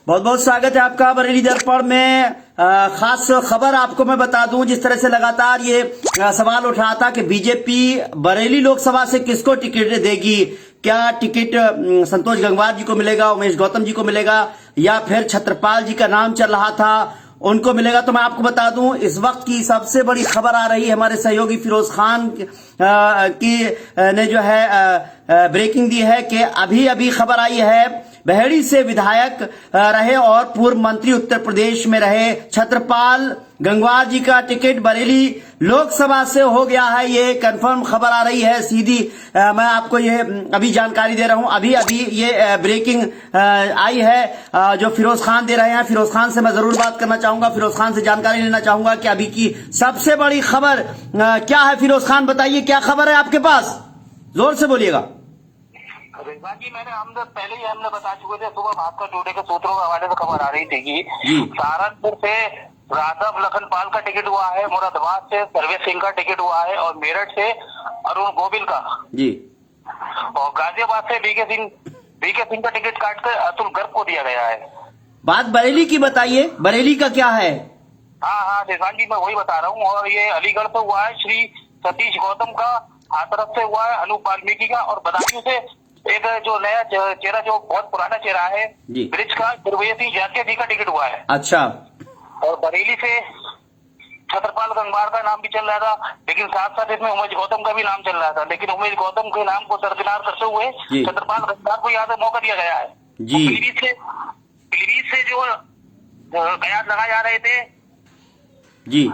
बहुत बहुत स्वागत है आपका बरेली दर्पण में। खास खबर आपको मैं बता दूं, जिस तरह से लगातार ये सवाल उठ रहा था कि बीजेपी बरेली लोकसभा से किसको टिकट देगी, क्या टिकट संतोष गंगवार जी को मिलेगा, उमेश गौतम जी को मिलेगा, या फिर छत्रपाल जी का नाम चल रहा था उनको मिलेगा। तो मैं आपको बता दूं, इस वक्त की सबसे बड़ी खबर आ रही है, हमारे सहयोगी फिरोज खान की ने जो है ब्रेकिंग दी है कि अभी अभी खबर आई है, बहेड़ी से विधायक रहे और पूर्व मंत्री उत्तर प्रदेश में रहे छत्रपाल गंगवार जी का टिकट बरेली लोकसभा से हो गया है। ये कंफर्म खबर आ रही है सीधी। मैं आपको ये अभी जानकारी दे रहा हूं, अभी अभी ये ब्रेकिंग आई है जो फिरोज खान दे रहे हैं। फिरोज खान से मैं जरूर बात करना चाहूंगा, फिरोज खान से जानकारी लेना चाहूंगा कि अभी की सबसे बड़ी खबर क्या है। फिरोज खान बताइए, क्या खबर है आपके पास, जोर से बोलिएगा। रिजवान जी, पहले ही हमने बता चुके थे, सुबह भास्कर टुडे के सूत्रों के हवाले से खबर आ रही थी कि सहारनपुर से राघव लखनपाल का टिकट हुआ है, मुरादाबाद से सर्वेश सिंह का टिकट हुआ है और मेरठ से अरुण गोविल का जी, और गाजियाबाद से बीके सिंह का टिकट काट कर अतुल गर्ग को दिया गया है। बात बरेली की बताइए, बरेली का क्या है? हाँ रिजवान जी, मैं वही बता रहा हूँ। और ये अलीगढ़ से हुआ है श्री सतीश गौतम का, हाथरस से हुआ है अनूप वाल्मीकि का, और बदायूं से एक जो नया चेहरा, जो बहुत पुराना चेहरा है ब्रिज का, दुर्वेशी जातिया जी का टिकट हुआ है। अच्छा। और बरेली से छत्रपाल गंगवार का नाम भी चल रहा था, लेकिन साथ साथ इसमें उमेश गौतम का भी नाम चल रहा था, लेकिन उमेश गौतम के नाम को दरकिनार करते हुए छत्रपाल गंगवार को यहाँ से मौका दिया गया है। पीलीभीत से जो कयास लगाए जा रहे थे जी,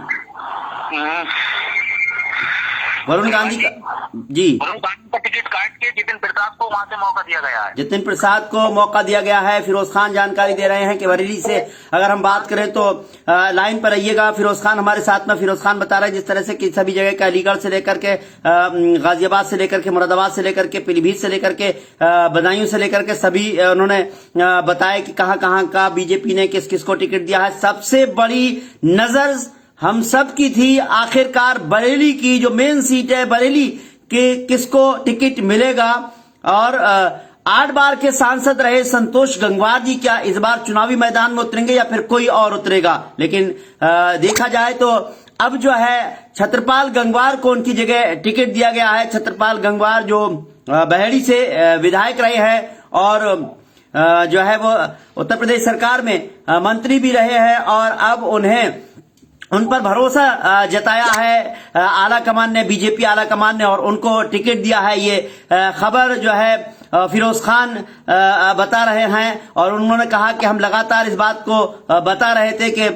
वरुण गांधी का टिकट काट के जितिन प्रसाद को वहां से मौका दिया गया है। जितिन प्रसाद को मौका दिया गया है। फिरोज खान जानकारी दे रहे हैं कि बरेली से अगर हम बात करें तो लाइन पर रहिएगा, फिरोज खान हमारे साथ में। फिरोज खान बता रहे हैं जिस तरह से कि सभी जगह का, अलीगढ़ से लेकर के गाजियाबाद से लेकर के, मुरादाबाद से लेकर के, पीलीभीत से लेकर के, बदायूं से लेकर के, सभी उन्होंने बताया कि कहां कहां का बीजेपी ने किस किस को टिकट दिया है। सबसे बड़ी नजर हम सब की थी आखिरकार बरेली की, जो मेन सीट है बरेली के, किसको टिकट मिलेगा। और 8 बार के सांसद रहे संतोष गंगवार जी, क्या इस बार चुनावी मैदान में उतरेंगे या फिर कोई और उतरेगा? लेकिन देखा जाए तो अब जो है छत्रपाल गंगवार को उनकी जगह टिकट दिया गया है। छत्रपाल गंगवार जो बहेड़ी से विधायक रहे हैं और जो है वो उत्तर प्रदेश सरकार में मंत्री भी रहे हैं, और अब उन पर भरोसा जताया है आला कमान ने, बीजेपी आला कमान ने, और उनको टिकट दिया है। ये खबर जो है फिरोज खान बता रहे हैं, और उन्होंने कहा कि हम लगातार इस बात को बता रहे थे कि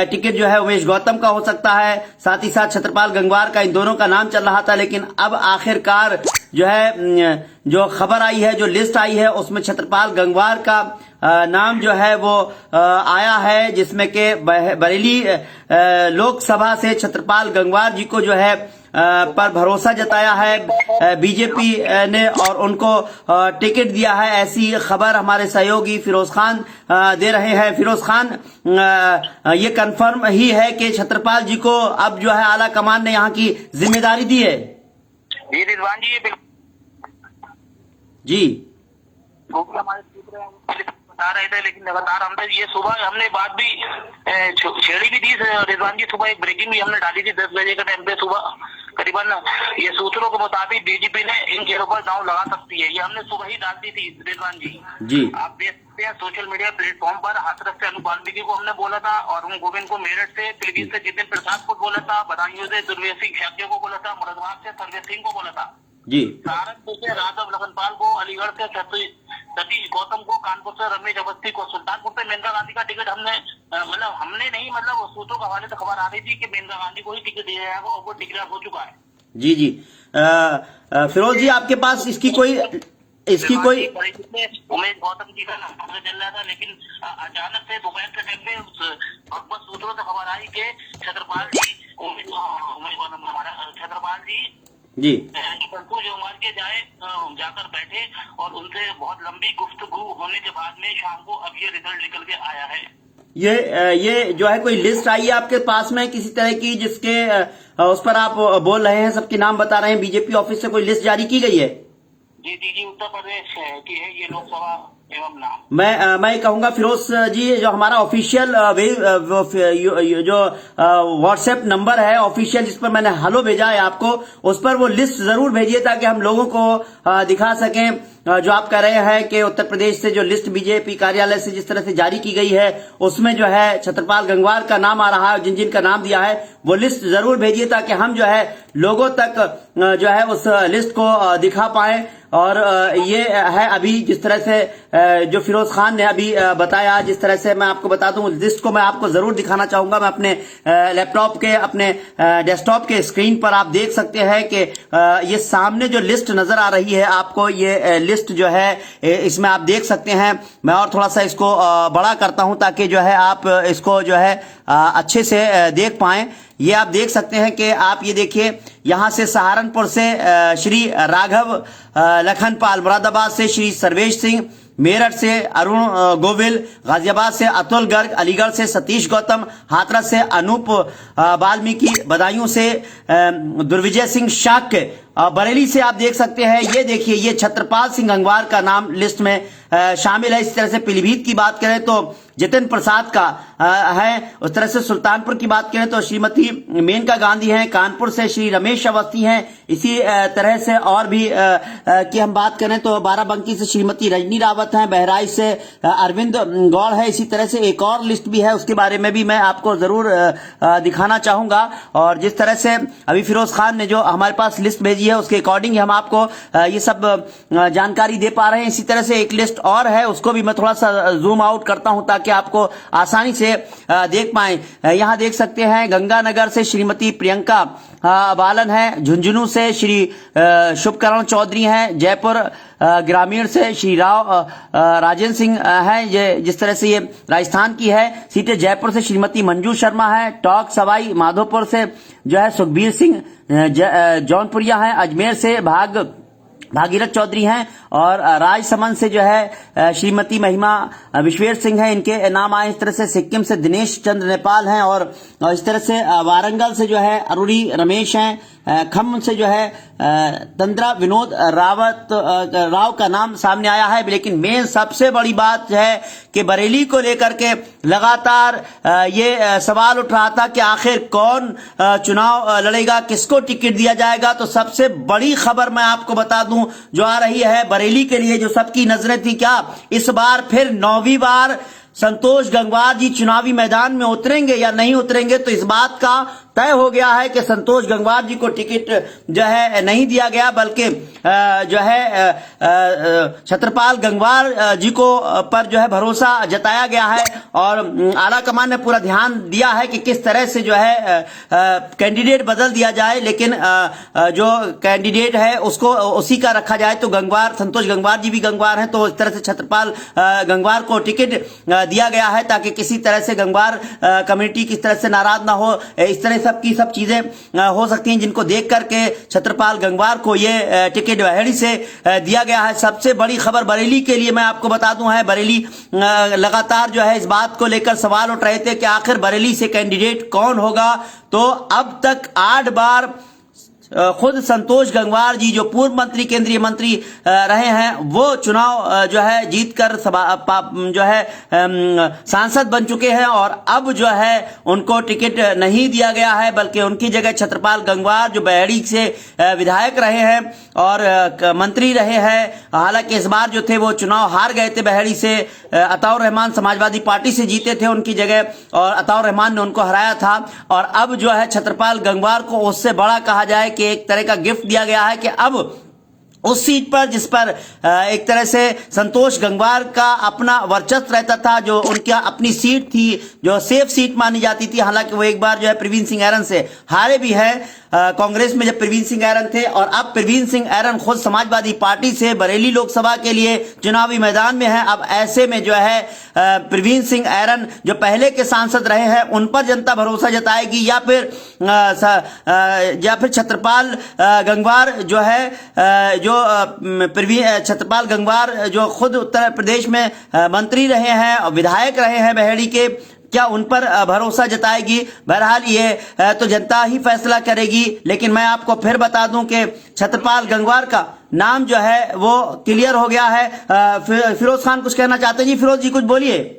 टिकट जो है उमेश गौतम का हो सकता है, साथ ही साथ छत्रपाल गंगवार का, इन दोनों का नाम चल रहा था। लेकिन अब आखिरकार जो है जो खबर आई है, जो लिस्ट आई है, उसमें छत्रपाल गंगवार का नाम जो है वो आया है, जिसमें के बरेली लोकसभा से छत्रपाल गंगवार जी को जो है पर भरोसा जताया है बीजेपी ने और उनको टिकट दिया है। ऐसी खबर हमारे सहयोगी फिरोज खान दे रहे हैं। फिरोज खान, ये कंफर्म ही है कि छत्रपाल जी को अब जो है आला कमान ने यहाँ की जिम्मेदारी दी है। जी रिजवान जी, जी हमारे बता रहे थे, लेकिन लगातार हमने ये सुबह हमने बात भी छेड़ी भी थी रिजवान जी। सुबह एक ब्रेकिंग भी हमने डाली थी 10 बजे के टाइम पे सुबह करीबन। ये सूत्रों के मुताबिक बीजेपी ने इन चेहरों पर दांव लगा सकती है, ये हमने सुबह ही डाल दी थी रिजवान जी। आप देख सकते हैं सोशल मीडिया प्लेटफॉर्म पर, हाथरस से अनूप वाल्मीकि को हमने बोला था, और अरुण गोविंद को मेरठ से, पीलीभीत से जितिन प्रसाद को बोला था, बदायूं से दुर्वेशी जातिया को बोला था, मुरादाबाद से सर्वेश सिंह को बोला था जी, सहारनपुर से राघव लखनपाल को, अलीगढ़ से सतीश गौतम को, कानपुर से रमेश अवस्थी को, सुल्तानपुर से मेनका गांधी का टिकट हमने सूत्रों के हवाले से खबर आ रही थी कि मेनका गांधी को ही टिकट दिया जाएगा, और वो डिक्लेयर हो चुका है। जी फिरोज जी, आपके पास इसकी कोई उमेश गौतम जी का नाम चल रहा था, लेकिन अचानक से दोपहर के टाइम पे बस सूत्रों से खबर आई कि छत्रपाल जी जाकर बैठे और उनसे बहुत लंबी गुफ्तगू होने के बाद में शाम को अब ये रिजल्ट निकल के आया है। ये जो है, कोई लिस्ट आई है आपके पास में किसी तरह की, जिसके उस पर आप बोल रहे हैं, सबके नाम बता रहे हैं, बीजेपी ऑफिस से कोई लिस्ट जारी की गई है? जी उत्तर प्रदेश की है ये लोकसभा एवं नाम। मैं कहूंगा फिरोज जी, जो हमारा ऑफिशियल जो व्हाट्सएप नंबर है ऑफिशियल, जिस पर मैंने हेलो भेजा है आपको, उस पर वो लिस्ट जरूर भेजिए ताकि हम लोगों को दिखा सकें। जो आप कह रहे हैं कि उत्तर प्रदेश से जो लिस्ट बीजेपी कार्यालय से जिस तरह से जारी की गई है उसमें जो है छत्रपाल गंगवार का नाम आ रहा है, जिन जिन का नाम दिया है वो लिस्ट जरूर भेजिए ताकि हम जो है लोगों तक जो है उस लिस्ट को दिखा पाए। और ये है अभी जिस तरह से जो फिरोज खान ने अभी बताया, जिस तरह से मैं आपको बता दूं, लिस्ट को मैं आपको जरूर दिखाना चाहूंगा। मैं अपने लैपटॉप के, अपने डेस्कटॉप के स्क्रीन पर आप देख सकते हैं कि ये सामने जो लिस्ट नजर आ रही है आपको, ये लिस्ट जो है इसमें आप देख सकते हैं। मैं और थोड़ा सा इसको बड़ा करता हूं ताकि जो है आप इसको जो है अच्छे से देख पाएं। ये आप देख सकते हैं कि आप ये देखिए, यहां से सहारनपुर से श्री राघव लखनपाल, मुरादाबाद से श्री सर्वेश सिंह, मेरठ से अरुण गोविल, गाजियाबाद से अतुल गर्ग, अलीगढ़ से सतीश गौतम, हाथरस से अनूप वाल्मीकि, बदायूं से दुर्विजय सिंह शाक्य, बरेली से आप देख सकते हैं, ये देखिए ये छत्रपाल सिंह गंगवार का नाम लिस्ट में शामिल है। इस तरह से पीलीभीत की बात करें तो जितिन प्रसाद का है, उस तरह से सुल्तानपुर की बात करें तो श्रीमती मेनका गांधी हैं, कानपुर से श्री रमेश अवस्थी हैं, इसी तरह से और भी की हम बात करें तो बाराबंकी से श्रीमती रजनी रावत हैं, बहराइच से अरविंद गौड़ है। इसी तरह से एक और लिस्ट भी है, उसके बारे में भी मैं आपको जरूर दिखाना चाहूंगा। और जिस तरह से अभी फिरोज खान ने जो हमारे पास लिस्ट भेजी है उसके अकॉर्डिंग हम आपको ये सब जानकारी दे पा रहे हैं। इसी तरह से एक लिस्ट और है, उसको भी मैं थोड़ा सा जूम आउट करता हूं ताकि आपको आसानी से देख पाएं। यहां देख सकते हैं गंगानगर से श्रीमती प्रियंका बालन है, झुंझुनू से श्री शुभकरण चौधरी हैं, जयपुर ग्रामीण से श्री राव राजेंद्र सिंह हैं। ये जिस तरह से ये राजस्थान की है सीटें, जयपुर से श्रीमती मंजू शर्मा है, टॉक सवाई माधोपुर से जो है सुखबीर सिंह जौनपुरिया है, अजमेर से भागीरथ चौधरी हैं, और राजसमंद से जो है श्रीमती महिमा विश्वेर सिंह है, इनके नाम आए। इस तरह से सिक्किम से दिनेश चंद्र नेपाल हैं, और इस तरह से वारंगल से जो है अरुणी रमेश हैं, खम्म से जो है तंद्रा विनोद राव का नाम सामने आया है। लेकिन मेन सबसे बड़ी बात है कि बरेली को लेकर के लगातार ये सवाल उठ रहा था कि आखिर कौन चुनाव लड़ेगा, किसको टिकट दिया जाएगा। तो सबसे बड़ी खबर मैं आपको बता दूं जो आ रही है बरेली के लिए, जो सबकी नजरें थी, क्या इस बार फिर 9वीं बार संतोष गंगवार जी चुनावी मैदान में उतरेंगे या नहीं उतरेंगे। तो इस बात का तय हो गया है कि संतोष गंगवार जी को टिकट जो है नहीं दिया गया, बल्कि जो है छत्रपाल गंगवार जी को पर जो है भरोसा जताया गया है। और आला कमान ने पूरा ध्यान दिया है कि किस तरह से जो है कैंडिडेट बदल दिया जाए, लेकिन जो कैंडिडेट है उसको उसी का रखा जाए। तो गंगवार, संतोष गंगवार जी भी गंगवार हैं, तो इस तरह से छत्रपाल गंगवार को टिकट दिया गया है ताकि किसी तरह से गंगवार कम्युनिटी किस तरह से नाराज ना हो। इस तरह सब चीजें हो सकती हैं जिनको देख करके छत्रपाल गंगवार को ये टिकट बहेड़ी से दिया गया है। सबसे बड़ी खबर बरेली के लिए मैं आपको बता दूं है, बरेली लगातार जो है इस बात को लेकर सवाल उठ रहे थे कि आखिर बरेली से कैंडिडेट कौन होगा। तो अब तक 8 बार खुद संतोष गंगवार जी, जो पूर्व मंत्री, केंद्रीय मंत्री रहे हैं, वो चुनाव जो है जीतकर जो है सांसद बन चुके हैं। और अब जो है उनको टिकट नहीं दिया गया है, बल्कि उनकी जगह छत्रपाल गंगवार जो बहेड़ी से विधायक रहे हैं और मंत्री रहे हैं, हालांकि इस बार जो थे वो चुनाव हार गए थे बहेड़ी से। अताउर रहमान समाजवादी पार्टी से जीते थे उनकी जगह, और अताउर रहमान ने उनको हराया था। और अब जो है छत्रपाल गंगवार को उससे बड़ा कहा जाए कि एक तरह का गिफ्ट दिया गया है कि अब उस सीट पर जिस पर एक तरह से संतोष गंगवार का अपना वर्चस्व रहता था, जो उनकी अपनी सीट थी, जो सेफ सीट मानी जाती थी, हालांकि वो एक बार जो है प्रवीण सिंह ऐरन से हारे भी है कांग्रेस में जब प्रवीण सिंह ऐरन थे। और अब प्रवीण सिंह ऐरन खुद समाजवादी पार्टी से बरेली लोकसभा के लिए चुनावी मैदान में है। अब ऐसे में जो है प्रवीण सिंह ऐरन जो पहले के सांसद रहे हैं उन पर जनता भरोसा जताएगी, या फिर छत्रपाल गंगवार जो है छत्रपाल गंगवार जो खुद उत्तर प्रदेश में मंत्री रहे हैं और विधायक रहे हैं बहेड़ी के, क्या उन पर भरोसा जताएगी? बहरहाल ये तो जनता ही फैसला करेगी। लेकिन मैं आपको फिर बता दूं कि छत्रपाल गंगवार का नाम जो है वो क्लियर हो गया है। फिरोज खान कुछ कहना चाहते हैं जी? फिरोज जी कुछ बोलिए।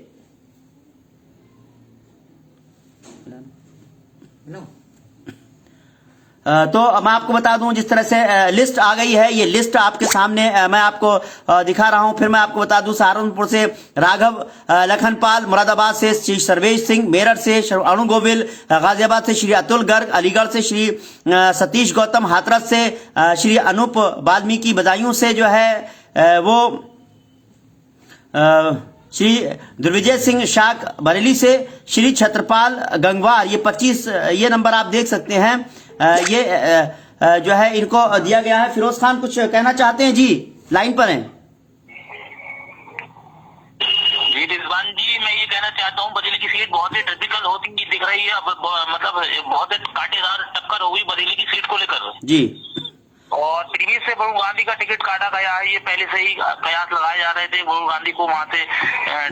तो मैं आपको बता दूं, जिस तरह से लिस्ट आ गई है, ये लिस्ट आपके सामने मैं आपको दिखा रहा हूं। फिर मैं आपको बता दूं, सहारनपुर से राघव लखनपाल, मुरादाबाद से श्री सर्वेश सिंह, मेरठ से अणु गोविल, गाजियाबाद से श्री अतुल गर्ग, अलीगढ़ से श्री सतीश गौतम, हाथरस से श्री अनूप वाल्मीकि, बदायूं से जो है वो श्री दुर्विजय सिंह शाक, बरेली से श्री छत्रपाल गंगवार। ये 25 ये नंबर आप देख सकते हैं। ये जो है इनको दिया गया है। फिरोज खान कुछ कहना चाहते हैं जी? लाइन पर हैं जी रिजवान जी। मैं ये कहना चाहता हूँ, बरेली की सीट बहुत ही टिपिकल होती दिख रही है। अब मतलब बहुत ही कांटेदार टक्कर होगी बरेली की सीट को लेकर जी। और प्रीवियस से वरुण गांधी का टिकट काटा गया है। ये पहले से ही कयास लगाए जा रहे थे, वरुण गांधी को वहां से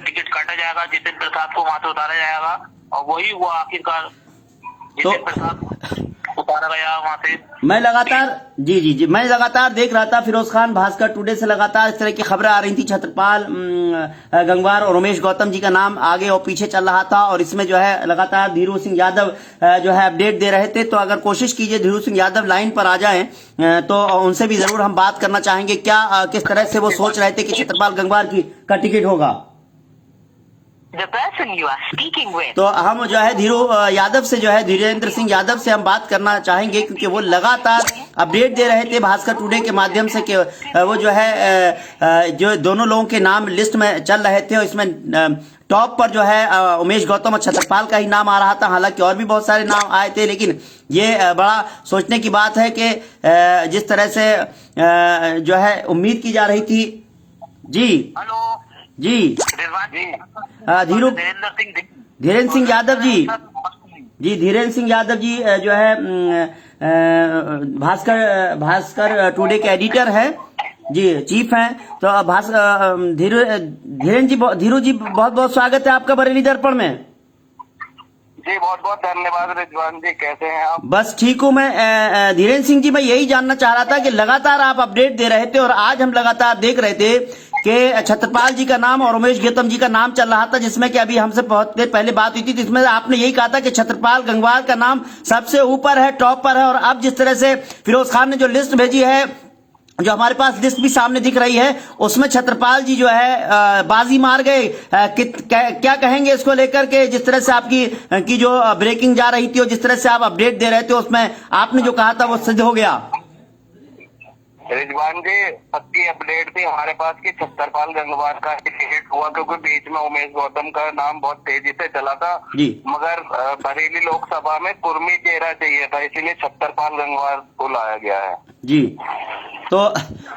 टिकट काटा जाएगा, जितिन प्रसाद को वहां से उतारा जाएगा, और वही हुआ आखिरकार। जितिन प्रसाद उतारा गया वहां से। मैं लगातार जी मैं लगातार देख रहा था, फिरोज खान भास्कर टुडे से लगातार इस तरह की खबरें आ रही थी। छत्रपाल गंगवार और उमेश गौतम जी का नाम आगे और पीछे चल रहा था, और इसमें जो है लगातार धीरू सिंह यादव जो है अपडेट दे रहे थे। तो अगर कोशिश कीजिए धीरू सिंह यादव लाइन पर आ जाएं तो उनसे भी जरूर हम बात करना चाहेंगे, क्या किस तरह से वो सोच रहे थे कि छत्रपाल गंगवार का टिकट होगा। The person you are speaking with. तो हम जो है धीरू यादव से जो है धीरेन्द्र सिंह यादव से हम बात करना चाहेंगे, क्योंकि वो लगातार अपडेट दे रहे थे भास्कर टुडे के माध्यम से कि वो जो है जो दोनों लोगों के नाम लिस्ट में चल रहे थे, और इसमें टॉप पर जो है उमेश गौतम और छत्रपाल का ही नाम आ रहा था। हालांकि और भी बहुत सारे नाम आए थे, लेकिन ये बड़ा सोचने की बात है कि जिस तरह से जो है उम्मीद की जा रही थी। जी हेलो जी धीरेन्द्र सिंह यादव जी धीरेन्द्र सिंह यादव जी जो है भास्कर टुडे के एडिटर है जी, चीफ हैं। तो धीरू जी बहुत बहुत स्वागत है आपका बरेली दर्पण में जी। बहुत बहुत धन्यवाद रिजवान जी, कैसे हैं आप? बस ठीक हूँ मैं। धीरेन्द्र सिंह जी, मैं यही जानना चाह रहा था कि लगातार आप अपडेट दे रहे थे, और आज हम लगातार देख रहे थे कि छत्रपाल जी का नाम और उमेश गौतम जी का नाम चल रहा था, जिसमें कि अभी हमसे बहुत देर पहले बात हुई थी, जिसमें आपने यही कहा था कि छत्रपाल गंगवार का नाम सबसे ऊपर है, टॉप पर है। और अब जिस तरह से फिरोज खान ने जो लिस्ट भेजी है, जो हमारे पास लिस्ट भी सामने दिख रही है, उसमें छत्रपाल जी जो है बाजी मार गए। क्या कहेंगे इसको लेकर के, जिस तरह से आपकी जो ब्रेकिंग जा रही थी और जिस तरह से आप अपडेट दे रहे थे, उसमें आपने जो कहा था वो सिद्ध हो गया? रिजवान जी, पक्की अपडेट थी हमारे पास कि छत्रपाल गंगवार का टिकट हुआ, क्योंकि बीच में उमेश गौतम का नाम बहुत तेजी से चला था जी। मगर बरेली लोकसभा में कुर्मी चेहरा चाहिए था, इसीलिए छत्रपाल गंगवार को लाया गया है जी। तो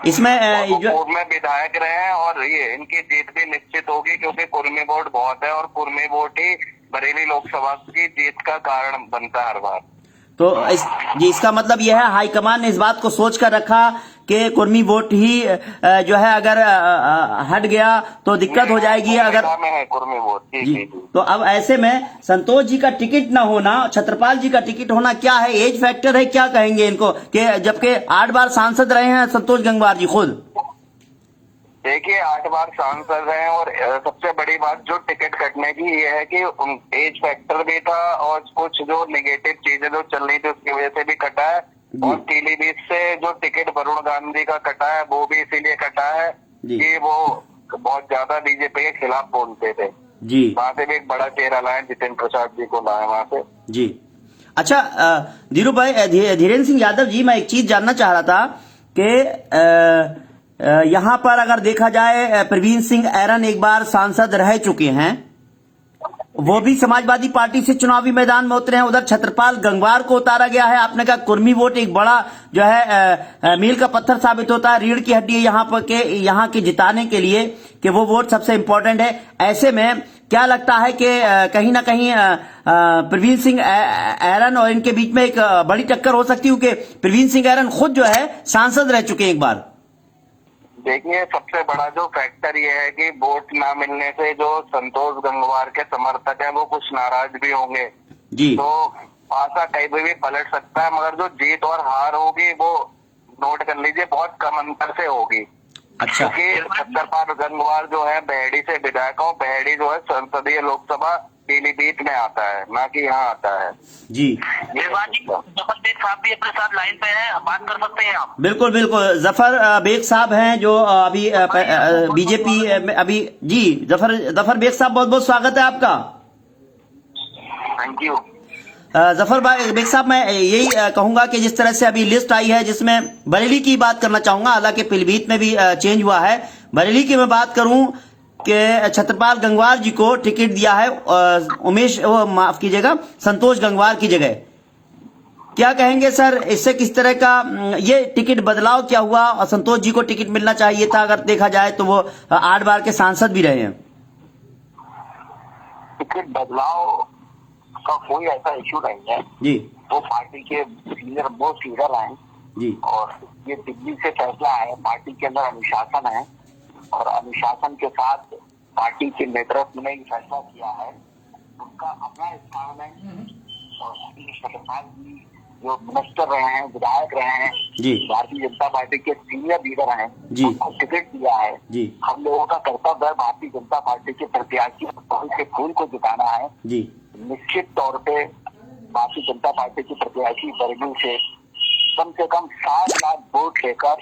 इसमें पूर्व में विधायक रहे हैं, और ये इनकी जीत भी निश्चित होगी, क्योंकि कुर्मी वोट बहुत है, और कुर्मी वोट ही बरेली लोकसभा की जीत का कारण बनता है हर बार। तो इसका मतलब यह है हाईकमान ने इस बात को सोच कर रखा कि कुर्मी वोट ही जो है अगर हट गया तो दिक्कत हो जाएगी। अगर में है कुर्मी वोट जी। तो अब ऐसे में संतोष जी का टिकट न होना, छत्रपाल जी का टिकट होना, क्या है एज फैक्टर है? क्या कहेंगे इनको कि जबकि 8 बार सांसद रहे हैं संतोष गंगवार जी खुद? देखिए 8 बार सांसद हैं, और सबसे बड़ी बात जो टिकट कटने की ये है कि एज फैक्टर भी था, और कुछ जो नेगेटिव चीजें जो चल रही थी उसकी वजह से भी कटा है, और पीलीभीत से जो टिकट वरुण गांधी का कटा है वो भी इसीलिए कटा है कि वो बहुत ज्यादा बीजेपी के खिलाफ बोलते थे जी। वहां से भी एक बड़ा चेहरा लाए, जितिन प्रसाद जी को लाए वहां से जी। अच्छा धीरू भाई, धीरेन्द्र सिंह यादव जी, मैं एक चीज जानना चाह रहा था कि यहाँ पर अगर देखा जाए प्रवीण सिंह ऐरन एक बार सांसद रह चुके हैं, वो भी समाजवादी पार्टी से चुनावी मैदान में उतरे हैं। उधर छत्रपाल गंगवार को उतारा गया है। आपने कहा कुर्मी वोट एक बड़ा जो है मील का पत्थर साबित होता है, रीढ़ की हड्डी है यहाँ के जिताने के लिए, कि वो वोट सबसे इंपॉर्टेंट है। ऐसे में क्या लगता है कि कहीं ना कहीं प्रवीण सिंह ऐरन और इनके बीच में एक बड़ी टक्कर हो सकती है, क्योंकि प्रवीण सिंह ऐरन खुद जो है सांसद रह चुके हैं एक बार? देखिए, सबसे बड़ा जो फैक्टर ये है कि वोट ना मिलने से जो संतोष गंगवार के समर्थक हैं वो कुछ नाराज भी होंगे। जी तो आशा कहीं भी पलट सकता है, मगर जो जीत और हार होगी वो नोट कर लीजिए बहुत कम अंतर से होगी। अच्छा क्योंकि छतरपाल गंगवार जो है बेहड़ी से विधायक हूँ, बेहड़ी जो है संसदीय लोकसभा पीलीभीत में आता है, ना कि यहाँ आता है। जी जफर बेग साहब भी अपने साथ लाइन पे हैं, बात कर सकते हैं आप। बिल्कुल बिल्कुल, जफर बेग साहब हैं जो अभी बीजेपी अभी। जी जफर बेग साहब, बहुत बहुत स्वागत है आपका। Thank you. जफर बेग साहब, मैं यही कहूंगा कि जिस तरह से अभी लिस्ट आई है जिसमें बरेली की बात करना चाहूंगा, हालांकि पीलीभीत में भी चेंज हुआ है। बरेली की मैं बात करूं कि छतरपाल गंगवार जी को टिकट दिया है माफ कीजिएगा, संतोष गंगवार की जगह। क्या कहेंगे सर, इससे किस तरह का ये टिकट बदलाव क्या हुआ? और संतोष जी को टिकट मिलना चाहिए था, अगर देखा जाए तो वो 8 बार के सांसद भी रहे हैं। टिकट बदलाव का कोई ऐसा इशू नहीं है जी। वो पार्टी के सीनियर मोस्ट लीडर हैं जी। और ये दिल्ली से फैसला है। पार्टी के अंदर अनुशासन है और अनुशासन के साथ पार्टी के नेतृत्व ने फैसला किया है, उनका अपना स्थान है। और छतरपाल जी जो मिनिस्टर रहे हैं, विधायक रहे हैं, जी। भारतीय जनता पार्टी के सीनियर लीडर हैं, जी। उनको टिकट दिया है। जी। हम लोगों का कर्तव्य है भारतीय जनता पार्टी के प्रत्याशी के फूल को जिताना है। जी। निश्चित तौर पे भारतीय जनता पार्टी की प्रत्याशी बरेली से कम 7 लाख वोट लेकर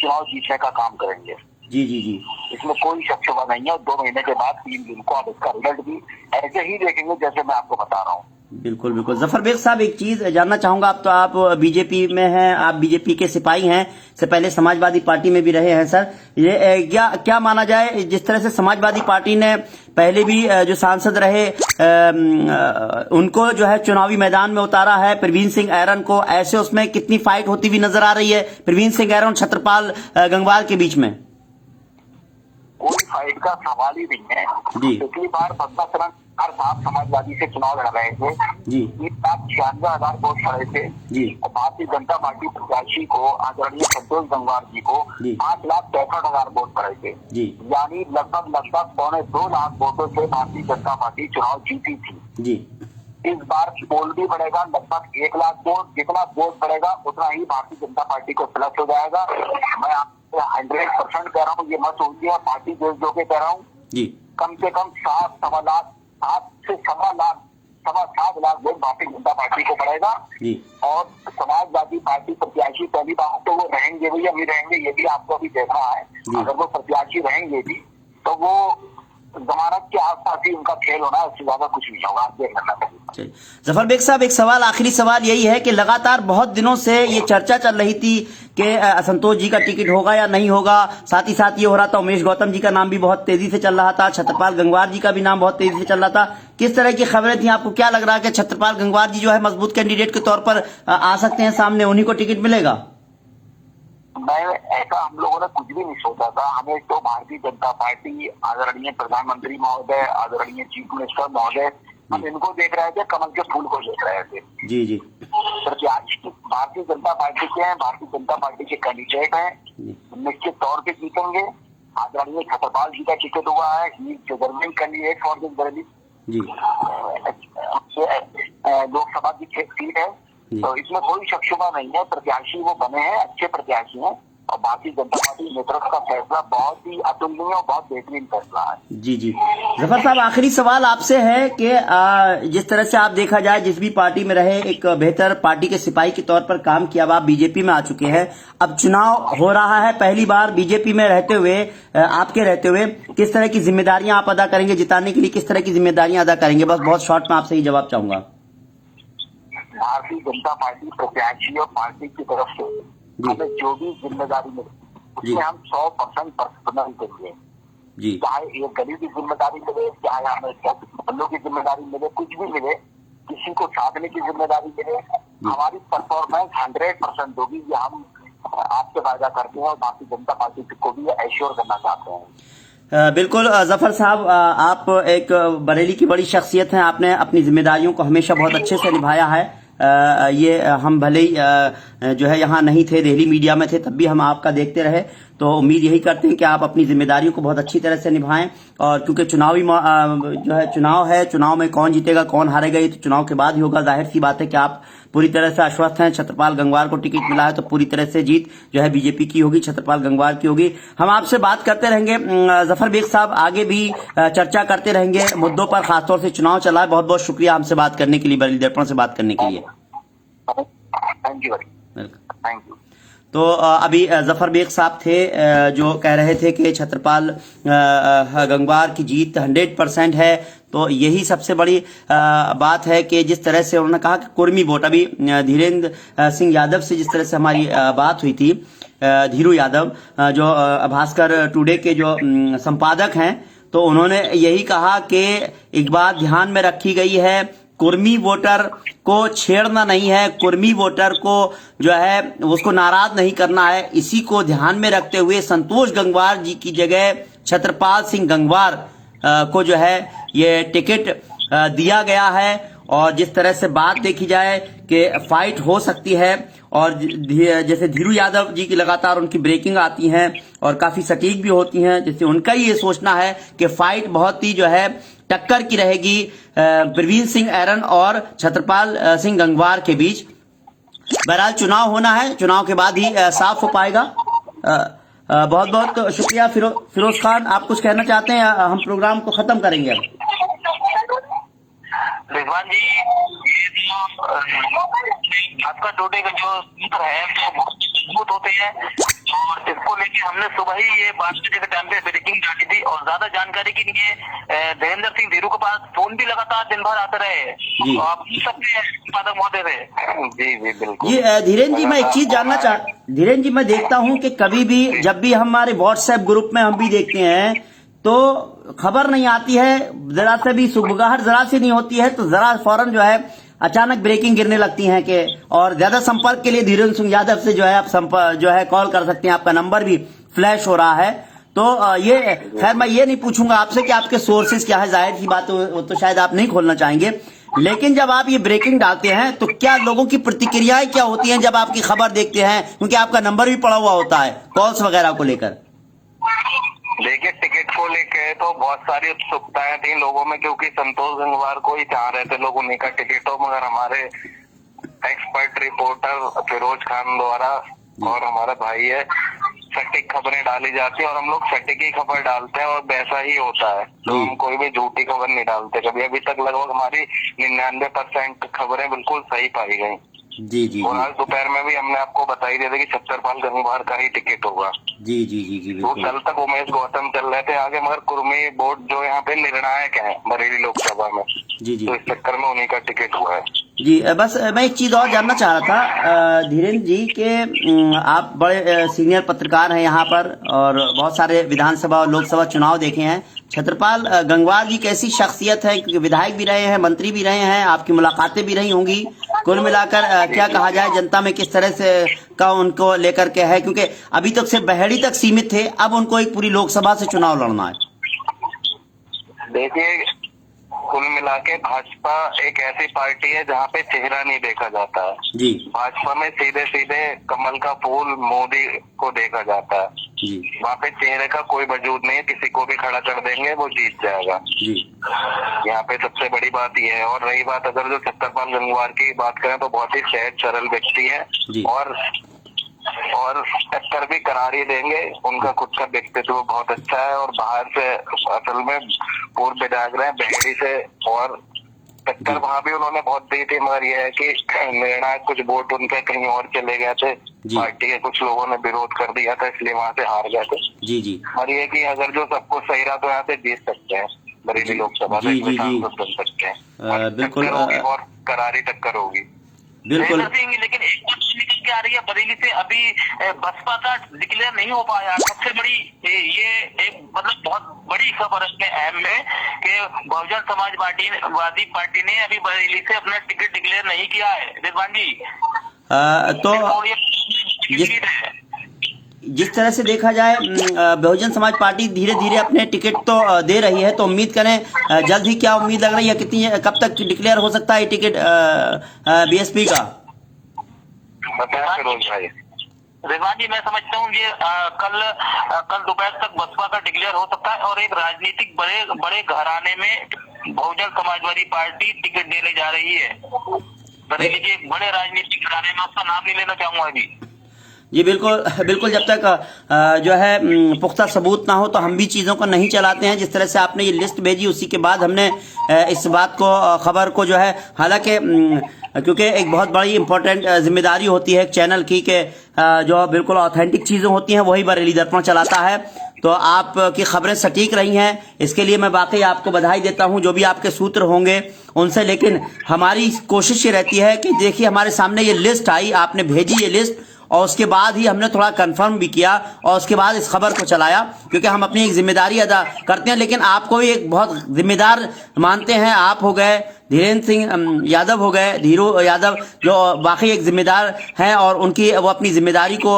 चुनाव जीतने का काम करेंगे। जी जी जी, इसमें कोई शक शुबा नहीं है। और 2 महीने के बाद 3 दिन को आप इसका रिजल्ट भी ऐसे ही देखेंगे जैसे मैं आपको बता रहा हूँ। बिल्कुल बिल्कुल। जफर बेग साहब, एक चीज जानना चाहूंगा, आप बीजेपी में हैं, आप बीजेपी के सिपाही हैं, से पहले समाजवादी पार्टी में भी रहे हैं सर। ये क्या माना जाए, जिस तरह से समाजवादी पार्टी ने पहले भी जो सांसद रहे उनको जो है चुनावी मैदान में उतारा है, प्रवीण सिंह ऐरन को, ऐसे उसमें कितनी फाइट होती हुई नजर आ रही है प्रवीण सिंह ऐरन छतरपाल गंगवार के बीच में? कोई फाइट का सवाल ही नहीं है। पिछली बार पद्मा साहब समाजवादी से चुनाव लड़ रहे थे जी। 1,96,000 वोट पड़े थे जी। और भारतीय जनता पार्टी प्रत्याशी को आदरणीय संतोष गंगवार जी को 8,63,000 वोट पड़े थे जी। यानी लगभग 2.25 लाख वोटों से भारतीय जनता पार्टी चुनाव जीती थी जी। इस बार पोल भी बढ़ेगा, लगभग 1 लाख वोट, जितना वोट बढ़ेगा उतना ही भारतीय जनता पार्टी को प्लस हो जाएगा। मैं आपसे 100% कह रहा हूँ, ये मत सोचिए पार्टी देश जो के कह रहा हूँ जी। कम से कम 7 से सवा लाख वोट भारतीय जनता पार्टी को पड़ेगा जी। और समाजवादी पार्टी प्रत्याशी पहली बात तो वो रहेंगे भी या नहीं रहेंगे ये भी आपको अभी देखना है। अगर वो प्रत्याशी रहेंगे भी तो वो जमानत के आसपास ही उनका खेल होना है, उससे ज्यादा कुछ नहीं होगा। आप देख लेना। जफर बेग साहब, एक सवाल, आखिरी सवाल यही है कि लगातार बहुत दिनों से ये चर्चा चल रही थी कि संतोष जी का टिकट होगा या नहीं होगा। साथ ही साथ ये हो रहा था उमेश गौतम जी का नाम भी बहुत तेजी से चल रहा था, छतरपाल गंगवार जी का भी नाम बहुत तेजी से चल रहा था। किस तरह की खबरें थी? आपको क्या लग रहा है कि छतरपाल गंगवार जी जो है मजबूत कैंडिडेट के तौर पर आ सकते हैं सामने, उन्हीं को टिकट मिलेगा? मैं ऐसा हम लोगों ने कुछ भी नहीं सोचा था। हमें तो भारतीय जनता पार्टी, आदरणीय प्रधानमंत्री महोदय, आदरणीय चीफ मिनिस्टर महोदय, हम इनको देख रहे थे, कमल के फूल को देख रहे थे जी जी। प्रत्याशी भारतीय जनता पार्टी के हैं, भारतीय जनता पार्टी के कैंडिडेट हैं, निश्चित तौर पे जीतेंगे। आदरणीय छतरपाल जी का टिकट हुआ है, he is government candidate for this Bareilly जी। लोकसभा की सीट है, तो इसमें कोई शक शुबा नहीं है। प्रत्याशी वो बने हैं, अच्छे प्रत्याशी हैं और भारतीय जनता पार्टी नेतृत्व का फैसला बहुत ही अतुलनीय और बहुत बेहतरीन फैसला है जी जी। जफर साहब, आखिरी सवाल आपसे है कि जिस तरह से आप देखा जाए जिस भी पार्टी में रहे, एक बेहतर पार्टी के सिपाही के तौर पर काम किया, अब आप बीजेपी में आ चुके हैं, अब चुनाव हो रहा है, पहली बार बीजेपी में रहते हुए, आपके रहते हुए किस तरह की जिम्मेदारियां आप अदा करेंगे, जिताने के लिए किस तरह की जिम्मेदारियां अदा करेंगे? बस बहुत शॉर्ट में आपसे ही जवाब चाहूंगा। भारतीय जनता पार्टी प्रत्याशी और पार्टी की तरफ से हमें जो भी जिम्मेदारी मिले उसमें हम 100% पर्सनल करेंगे जी। चाहे एक गली की जिम्मेदारी मिले, चाहे हमें मोहल्लों की जिम्मेदारी मिले, कुछ भी मिले, किसी को साधने की जिम्मेदारी मिले, हमारी परफॉर्मेंस 100% होगी। ये हम आपसे वादा करते हैं और भारतीय जनता पार्टी को भी एश्योर करना चाहते हैं। बिल्कुल जफर साहब, आप एक बरेली की बड़ी शख्सियत हैं, आपने अपनी जिम्मेदारियों को हमेशा बहुत अच्छे से निभाया है। ये हम भले ही जो है यहाँ नहीं थे, दिल्ली मीडिया में थे, तब भी हम आपका देखते रहे। तो उम्मीद यही करते हैं कि आप अपनी जिम्मेदारियों को बहुत अच्छी तरह से निभाएं, और क्योंकि चुनावी जो है चुनाव में कौन जीतेगा कौन हारेगा ये तो चुनाव के बाद ही होगा। जाहिर सी बात है कि आप पूरी तरह से आश्वस्त हैं, छत्रपाल गंगवार को टिकट मिला है तो पूरी तरह से जीत जो है बीजेपी की होगी, छत्रपाल गंगवार की होगी। हम आपसे बात करते रहेंगे जफर बेग साहब, आगे भी चर्चा करते रहेंगे मुद्दों पर, खासतौर से चुनाव चला है। बहुत बहुत शुक्रिया हमसे बात करने के लिए, बरेली दर्पण से बात करने के लिए। Thank you, thank you. तो अभी जफर बेग साहब थे जो कह रहे थे कि छत्रपाल गंगवार की जीत 100% है। तो यही सबसे बड़ी बात है कि जिस तरह से उन्होंने कहा कि कुर्मी वोट, अभी धीरेन्द्र सिंह यादव से जिस तरह से हमारी बात हुई थी, धीरू यादव जो भास्कर टुडे के जो संपादक हैं, तो उन्होंने यही कहा कि एक बात ध्यान में रखी गई है, कुर्मी वोटर को छेड़ना नहीं है, कुर्मी वोटर को जो है उसको नाराज नहीं करना है। इसी को ध्यान में रखते हुए संतोष गंगवार जी की जगह छत्रपाल सिंह गंगवार को जो है ये टिकट दिया गया है। और जिस तरह से बात देखी जाए कि फाइट हो सकती है, और जैसे धीरू यादव जी की लगातार उनकी ब्रेकिंग आती हैं और काफी सटीक भी होती हैं, जिससे उनका ये सोचना है कि फाइट बहुत ही जो है टक्कर की रहेगी प्रवीण सिंह ऐरन और छत्रपाल सिंह गंगवार के बीच। बहरहाल चुनाव होना है, चुनाव के बाद ही साफ हो पाएगा। बहुत बहुत शुक्रिया। फिरोज खान, आप कुछ कहना चाहते हैं? हम प्रोग्राम को खत्म करेंगे अब। रिजवान जी, भास्कर टोटे का जो सूत्र है वो बहुत मजबूत होते हैं, और इसको लेके हमने सुबह ही ये 12 बजे के टाइम पे ब्रेकिंग डाली थी, और ज्यादा जानकारी के लिए धीरेन्द्र सिंह धीरू के पास फोन भी लगातार दिन भर आते रहे, तो आप सबके संपादक महोदय थे। जी जी बिल्कुल। ये धीरेन्द्र जी, मैं एक चीज जानना धीरेन्द्र जी, मैं देखता हूँ कि कभी भी जब भी हमारे व्हाट्सएप ग्रुप में हम भी देखते हैं तो खबर नहीं आती है, जरा से भी सुबगाहट जरा सी नहीं होती है तो जरा फौरन जो है अचानक ब्रेकिंग गिरने लगती है कि, और ज्यादा संपर्क के लिए धीरेन्द्र सिंह यादव से जो है आप जो है कॉल कर सकते हैं, आपका नंबर भी फ्लैश हो रहा है। तो ये खैर मैं ये नहीं पूछूंगा आपसे कि आपके सोर्सेज क्या है, जाहिर सी बात वो तो शायद आप नहीं खोलना चाहेंगे, लेकिन जब आप ये ब्रेकिंग डालते हैं तो क्या लोगों की प्रतिक्रियाएं क्या होती हैं जब आपकी खबर देखते हैं, क्योंकि आपका नंबर भी पड़ा हुआ होता है कॉल्स वगैरह को लेकर? देखिए, टिकट को लेके तो बहुत सारी उत्सुकताएं थी लोगों में, क्योंकि संतोष गंगवार को ही चाह रहे थे लोग उन्हीं का टिकट हो, मगर हमारे एक्सपर्ट रिपोर्टर फिरोज खान द्वारा और हमारा भाई है, सटीक खबरें डाली जाती है और हम लोग सटीक ही खबर डालते हैं और वैसा ही होता है, तो हम कोई भी झूठी खबर नहीं डालते कभी। अभी तक लगभग हमारी 99% खबरें बिल्कुल सही पाई गई। जी जी। और आज दोपहर में भी हमने आपको बताई दिया था कि छत्रपाल गंगवार का ही टिकट होगा। जी जी जी जी तो कल तक उमेश गौतम चल रहे थे आगे, मगर कुर्मी वोट जो यहाँ पे निर्णायक है बरेली लोकसभा में, जी जी, तो इस चक्कर में उन्हीं का टिकट हुआ है। जी बस मैं एक चीज और जानना चाह रहा था धीरेन्द्र जी के, आप बड़े सीनियर पत्रकार हैं यहाँ पर और बहुत सारे विधानसभा और लोकसभा चुनाव देखे हैं। छत्रपाल गंगवार जी कैसी शख्सियत है, क्योंकि विधायक भी रहे हैं, मंत्री भी रहे हैं, आपकी मुलाकातें भी रही होंगी, कुल मिलाकर क्या कहा जाए, जनता में किस तरह से का उनको लेकर के है, क्योंकि अभी तक सिर्फ बहेड़ी तक सीमित थे, अब उनको एक पूरी लोकसभा से चुनाव लड़ना है। देखिए, कुल मिला के भाजपा एक ऐसी पार्टी है जहाँ पे चेहरा नहीं देखा जाता है जी। भाजपा में सीधे सीधे कमल का फूल मोदी को देखा जाता है जी। वहाँ पे चेहरे का कोई वजूद नहीं है, किसी को भी खड़ा कर देंगे वो जीत जाएगा जी। यहाँ पे सबसे बड़ी बात ये है। और रही बात अगर जो छत्रपाल गंगवार की बात करें तो बहुत ही सहज सरल व्यक्ति है और टक्कर भी करारी देंगे। उनका खुद का व्यक्तित्व बहुत अच्छा है और बाहर से असल में पूर्व विधायक रहे बहेड़ी से, और टक्कर वहां भी उन्होंने बहुत दी थी, मगर यह है कि निर्णायक कुछ वोट उनके कहीं और चले गए थे, पार्टी के कुछ लोगों ने विरोध कर दिया था इसलिए वहां से हार गए थे। जी जी। और ये कि अगर जो सब कुछ सही रहा तो यहाँ से जीत सकते हैं बरेली लोकसभा से, सांसद बन सकते हैं। बिल्कुल और करारी टक्कर होगी बिल्कुल। लेकिन एक बात निकल के आ रही है बरेली से, अभी बसपा का डिक्लेयर नहीं हो पाया। सबसे बड़ी ये एक मतलब बहुत बड़ी खबर है इसमें अहम में कि बहुजन समाजवादी पार्टी ने अभी बरेली से अपना टिकट डिक्लेयर नहीं किया है रिजवान जी। तो जिस तरह से देखा जाए बहुजन समाज पार्टी धीरे धीरे अपने टिकट तो दे रही है, तो उम्मीद करें जल्द ही, क्या उम्मीद लग रही है, कितनी कब तक डिक्लेयर हो सकता है टिकट बीएसपी का? रिजवान जी, मैं समझता हूँ ये कल दोपहर तक बसपा का डिक्लेयर हो सकता है और एक राजनीतिक बड़े घराने में बहुजन समाजवादी पार्टी टिकट देने जा रही है बरेली के एक बड़े राजनीतिक घराने में। उसका नाम नहीं लेना चाहूंगा अभी। जी बिल्कुल बिल्कुल, जब तक जो है पुख्ता सबूत ना हो तो हम भी चीज़ों को नहीं चलाते हैं। जिस तरह से आपने ये लिस्ट भेजी उसी के बाद हमने इस बात को खबर को जो है, हालांकि क्योंकि एक बहुत बड़ी इंपॉर्टेंट जिम्मेदारी होती है एक चैनल की कि जो बिल्कुल ऑथेंटिक चीज़ें होती हैं वही बरेली दर्पण चलाता है। तो आपकी खबरें सटीक रही हैं, इसके लिए मैं वाकई आपको बधाई देता हूं, जो भी आपके सूत्र होंगे उनसे। लेकिन हमारी कोशिश ये रहती है कि देखिए हमारे सामने ये लिस्ट आई, आपने भेजी ये लिस्ट और उसके बाद ही हमने थोड़ा कंफर्म भी किया और उसके बाद इस खबर को चलाया, क्योंकि हम अपनी एक जिम्मेदारी अदा करते हैं। लेकिन आपको भी एक बहुत जिम्मेदार मानते हैं। आप हो गए, धीरेन्द्र सिंह यादव हो गए, धीरू यादव, जो बाकी एक जिम्मेदार हैं और उनकी वो अपनी जिम्मेदारी को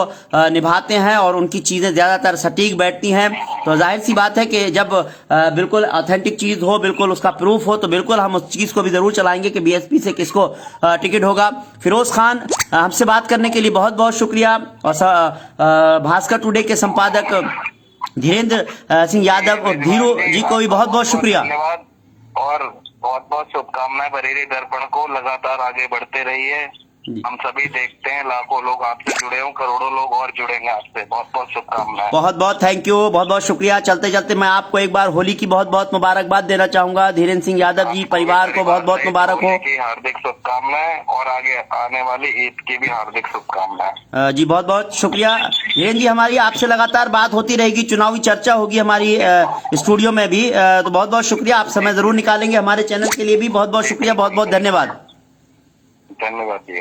निभाते हैं और उनकी चीज़ें ज़्यादातर सटीक बैठती हैं। तो जाहिर सी बात है कि जब बिल्कुल ऑथेंटिक चीज़ हो, बिल्कुल उसका प्रूफ हो, तो बिल्कुल हम उस चीज़ को भी ज़रूर चलाएंगे कि बीएसपी से किसको टिकट होगा। फिरोज खान, हमसे बात करने के लिए बहुत बहुत शुक्रिया। और भास्कर टुडे के संपादक धीरेन्द्र सिंह यादव और धीरू जी को भी बहुत बहुत शुक्रिया। धन्यवाद और बहुत बहुत शुभकामनाएं। बरेली दर्पण को लगातार आगे बढ़ते रहिए। हम सभी देखते हैं, लाखों लोग आपसे जुड़े हों, करोड़ों लोग और जुड़ेंगे आपसे। बहुत बहुत शुभकामनाएं। बहुत बहुत थैंक यू, बहुत बहुत शुक्रिया। चलते चलते मैं आपको एक बार होली की बहुत बहुत मुबारकबाद देना चाहूंगा। धीरेन्द्र सिंह यादव जी, परिवार को बहुत बहुत मुबारक हो। हार्दिक शुभकामनाएं और आगे आने वाली ईद की भी हार्दिक शुभकामनाएं। जी बहुत बहुत शुक्रिया धीरेन्द्र जी। हमारी आपसे लगातार बात होती रहेगी, चुनावी चर्चा होगी हमारी स्टूडियो में भी। तो बहुत बहुत शुक्रिया, आप समय जरूर निकालेंगे हमारे चैनल के लिए भी। बहुत बहुत शुक्रिया, बहुत बहुत धन्यवाद। धन्यवाद जी।